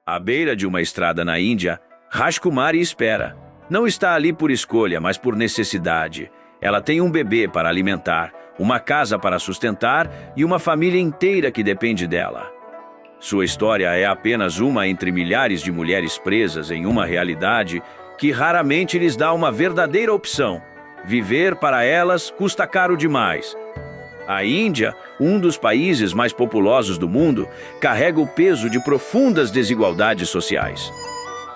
À beira de uma estrada na Índia, Rajkumari espera. Não está ali por escolha, mas por necessidade. Ela tem um bebê para alimentar, uma casa para sustentar e uma família inteira que depende dela. Sua história é apenas uma entre milhares de mulheres presas em uma realidade que raramente lhes dá uma verdadeira opção. Viver para elas custa caro demais. A Índia, um dos países mais populosos do mundo, carrega o peso de profundas desigualdades sociais.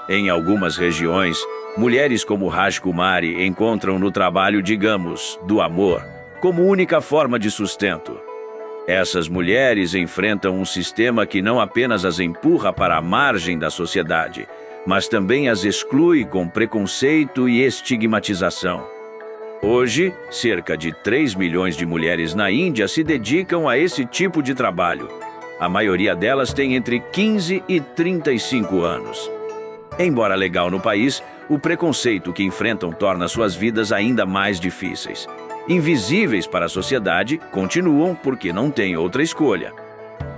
Em algumas regiões, mulheres como Rajkumari encontram no trabalho, digamos, do amor, como única forma de sustento. Essas mulheres enfrentam um sistema que não apenas as empurra para a margem da sociedade, mas também as exclui com preconceito e estigmatização. Hoje, cerca de 3 milhões de mulheres na Índia se dedicam a esse tipo de trabalho. A maioria delas tem entre 15 e 35 anos. Embora legal no país, o preconceito que enfrentam torna suas vidas ainda mais difíceis. Invisíveis para a sociedade, continuam porque não têm outra escolha.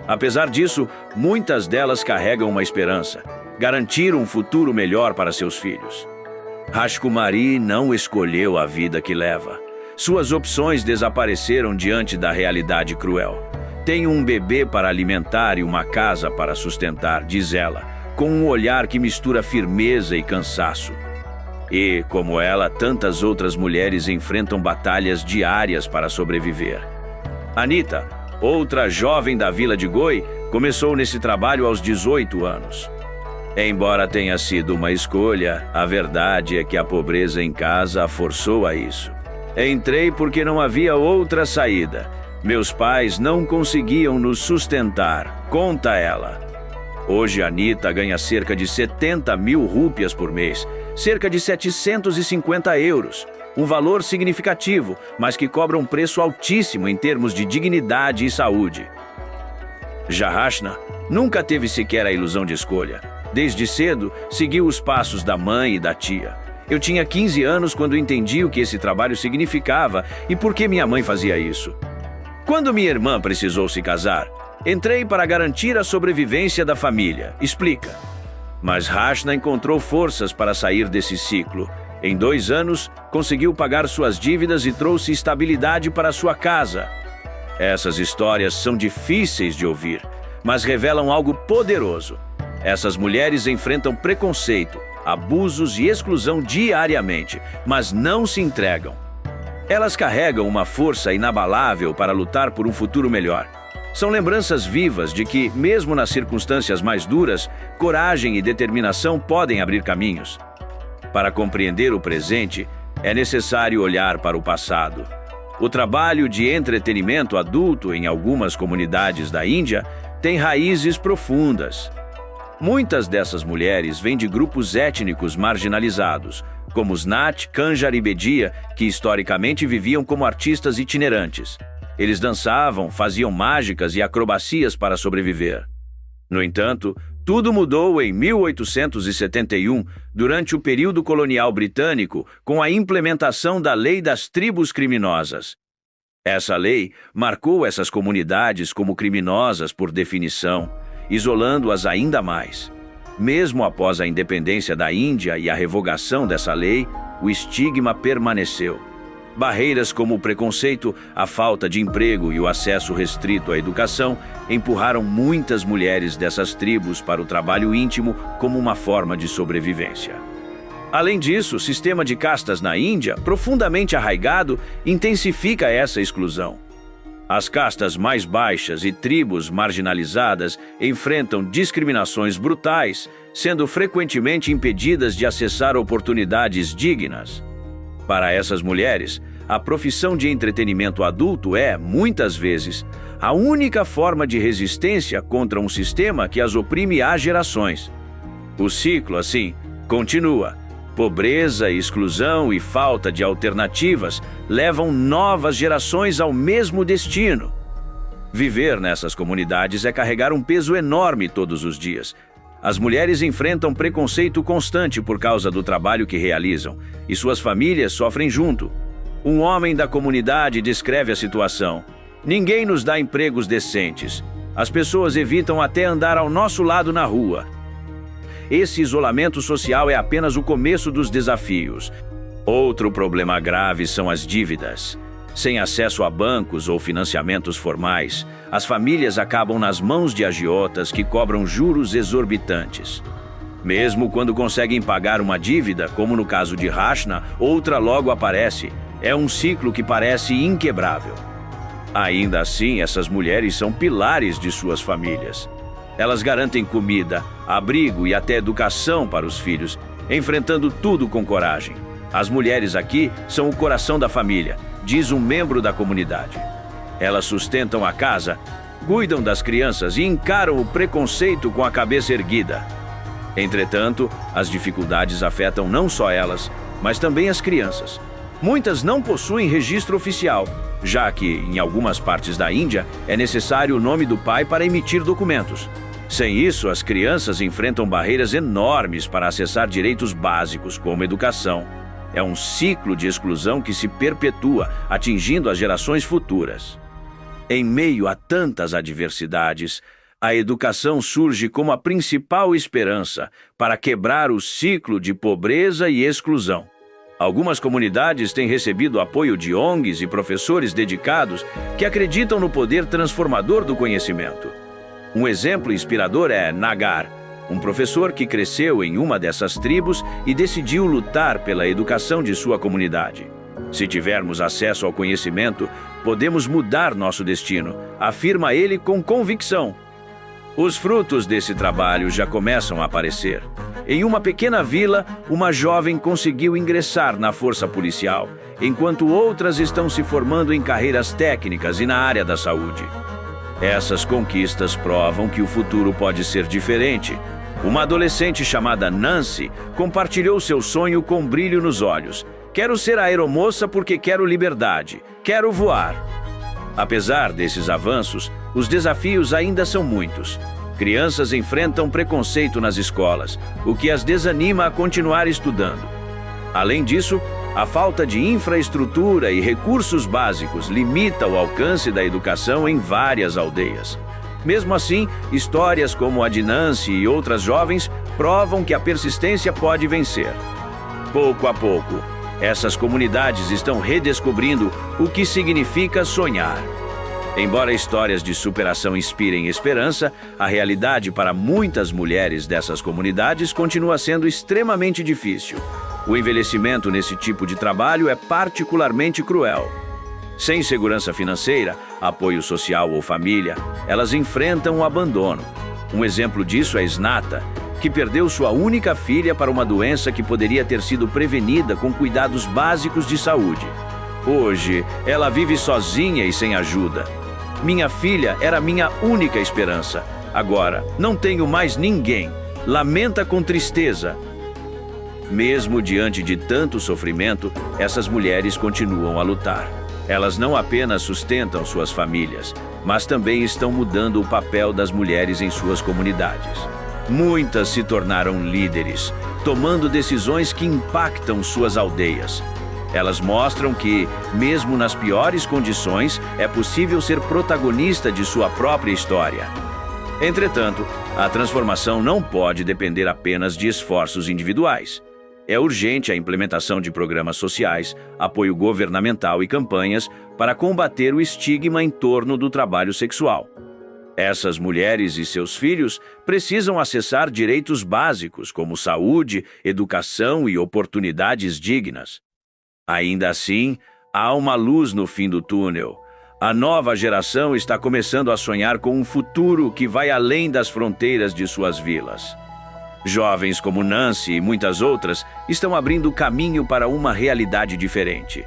Apesar disso, muitas delas carregam uma esperança: garantir um futuro melhor para seus filhos. Rajkumari não escolheu a vida que leva. Suas opções desapareceram diante da realidade cruel. Tenho um bebê para alimentar e uma casa para sustentar, diz ela, com um olhar que mistura firmeza e cansaço. E, como ela, tantas outras mulheres enfrentam batalhas diárias para sobreviver. Anita, outra jovem da vila de Goi, começou nesse trabalho aos 18 anos. Embora tenha sido uma escolha, a verdade é que a pobreza em casa a forçou a isso. Entrei porque não havia outra saída. Meus pais não conseguiam nos sustentar, conta ela. Hoje, Anita ganha cerca de 70 mil rúpias por mês, cerca de 750 euros. Um valor significativo, mas que cobra um preço altíssimo em termos de dignidade e saúde. Já Rachna nunca teve sequer a ilusão de escolha. Desde cedo, seguiu os passos da mãe e da tia. Eu tinha 15 anos quando entendi o que esse trabalho significava e por que minha mãe fazia isso. Quando minha irmã precisou se casar, entrei para garantir a sobrevivência da família, explica. Mas Rachna encontrou forças para sair desse ciclo. Em 2 anos, conseguiu pagar suas dívidas e trouxe estabilidade para sua casa. Essas histórias são difíceis de ouvir, mas revelam algo poderoso. Essas mulheres enfrentam preconceito, abusos e exclusão diariamente, mas não se entregam. Elas carregam uma força inabalável para lutar por um futuro melhor. São lembranças vivas de que, mesmo nas circunstâncias mais duras, coragem e determinação podem abrir caminhos. Para compreender o presente, é necessário olhar para o passado. O trabalho de entretenimento adulto em algumas comunidades da Índia tem raízes profundas. Muitas dessas mulheres vêm de grupos étnicos marginalizados, como os Nat, Kanjar e Bedia, que historicamente viviam como artistas itinerantes. Eles dançavam, faziam mágicas e acrobacias para sobreviver. No entanto, tudo mudou em 1871, durante o período colonial britânico, com a implementação da Lei das Tribos Criminosas. Essa lei marcou essas comunidades como criminosas por definição, isolando-as ainda mais. Mesmo após a independência da Índia e a revogação dessa lei, o estigma permaneceu. Barreiras como o preconceito, a falta de emprego e o acesso restrito à educação empurraram muitas mulheres dessas tribos para o trabalho íntimo como uma forma de sobrevivência. Além disso, o sistema de castas na Índia, profundamente arraigado, intensifica essa exclusão. As castas mais baixas e tribos marginalizadas enfrentam discriminações brutais, sendo frequentemente impedidas de acessar oportunidades dignas. Para essas mulheres, a profissão de entretenimento adulto é, muitas vezes, a única forma de resistência contra um sistema que as oprime há gerações. O ciclo, assim, continua. Pobreza, exclusão e falta de alternativas levam novas gerações ao mesmo destino. Viver nessas comunidades é carregar um peso enorme todos os dias. As mulheres enfrentam preconceito constante por causa do trabalho que realizam, e suas famílias sofrem junto. Um homem da comunidade descreve a situação. Ninguém nos dá empregos decentes. As pessoas evitam até andar ao nosso lado na rua. esse isolamento social é apenas o começo dos desafios. Outro problema grave são as dívidas. Sem acesso a bancos ou financiamentos formais, as famílias acabam nas mãos de agiotas que cobram juros exorbitantes. Mesmo quando conseguem pagar uma dívida, como no caso de Rachna, outra logo aparece. É um ciclo que parece inquebrável. Ainda assim, essas mulheres são pilares de suas famílias. Elas garantem comida, abrigo e até educação para os filhos, enfrentando tudo com coragem. As mulheres aqui são o coração da família, diz um membro da comunidade. Elas sustentam a casa, cuidam das crianças e encaram o preconceito com a cabeça erguida. Entretanto, as dificuldades afetam não só elas, mas também as crianças. Muitas não possuem registro oficial, já que, em algumas partes da Índia, é necessário o nome do pai para emitir documentos. Sem isso, as crianças enfrentam barreiras enormes para acessar direitos básicos, como educação. É um ciclo de exclusão que se perpetua, atingindo as gerações futuras. Em meio a tantas adversidades, a educação surge como a principal esperança para quebrar o ciclo de pobreza e exclusão. Algumas comunidades têm recebido apoio de ONGs e professores dedicados que acreditam no poder transformador do conhecimento. Um exemplo inspirador é Nagar, um professor que cresceu em uma dessas tribos e decidiu lutar pela educação de sua comunidade. Se tivermos acesso ao conhecimento, podemos mudar nosso destino, afirma ele com convicção. Os frutos desse trabalho já começam a aparecer. Em uma pequena vila, uma jovem conseguiu ingressar na força policial, enquanto outras estão se formando em carreiras técnicas e na área da saúde. Essas conquistas provam que o futuro pode ser diferente. Uma adolescente chamada Nancy compartilhou seu sonho com brilho nos olhos. Quero ser aeromoça porque quero liberdade. Quero voar. Apesar desses avanços, os desafios ainda são muitos. Crianças enfrentam preconceito nas escolas, o que as desanima a continuar estudando. Além disso, a falta de infraestrutura e recursos básicos limita o alcance da educação em várias aldeias. Mesmo assim, histórias como a de Nancy e outras jovens provam que a persistência pode vencer. Pouco a pouco, essas comunidades estão redescobrindo o que significa sonhar. Embora histórias de superação inspirem esperança, a realidade para muitas mulheres dessas comunidades continua sendo extremamente difícil. O envelhecimento nesse tipo de trabalho é particularmente cruel. Sem segurança financeira, apoio social ou família, elas enfrentam o abandono. Um exemplo disso é Snata, que perdeu sua única filha para uma doença que poderia ter sido prevenida com cuidados básicos de saúde. Hoje, ela vive sozinha e sem ajuda. Minha filha era minha única esperança. Agora, não tenho mais ninguém. Lamenta com tristeza. Mesmo diante de tanto sofrimento, essas mulheres continuam a lutar. Elas não apenas sustentam suas famílias, mas também estão mudando o papel das mulheres em suas comunidades. Muitas se tornaram líderes, tomando decisões que impactam suas aldeias. Elas mostram que, mesmo nas piores condições, é possível ser protagonista de sua própria história. Entretanto, a transformação não pode depender apenas de esforços individuais. É urgente a implementação de programas sociais, apoio governamental e campanhas para combater o estigma em torno do trabalho sexual. Essas mulheres e seus filhos precisam acessar direitos básicos como saúde, educação e oportunidades dignas. Ainda assim, há uma luz no fim do túnel. A nova geração está começando a sonhar com um futuro que vai além das fronteiras de suas vilas. Jovens como Nancy e muitas outras estão abrindo caminho para uma realidade diferente.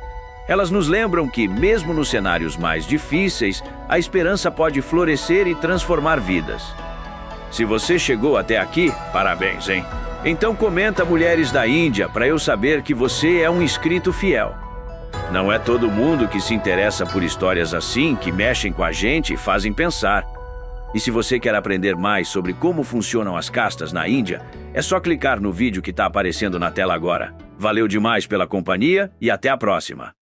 Elas nos lembram que, mesmo nos cenários mais difíceis, a esperança pode florescer e transformar vidas. Se você chegou até aqui, parabéns, hein? Então comenta Mulheres da Índia para eu saber que você é um inscrito fiel. Não é todo mundo que se interessa por histórias assim, que mexem com a gente e fazem pensar. E se você quer aprender mais sobre como funcionam as castas na Índia, é só clicar no vídeo que está aparecendo na tela agora. Valeu demais pela companhia e até a próxima!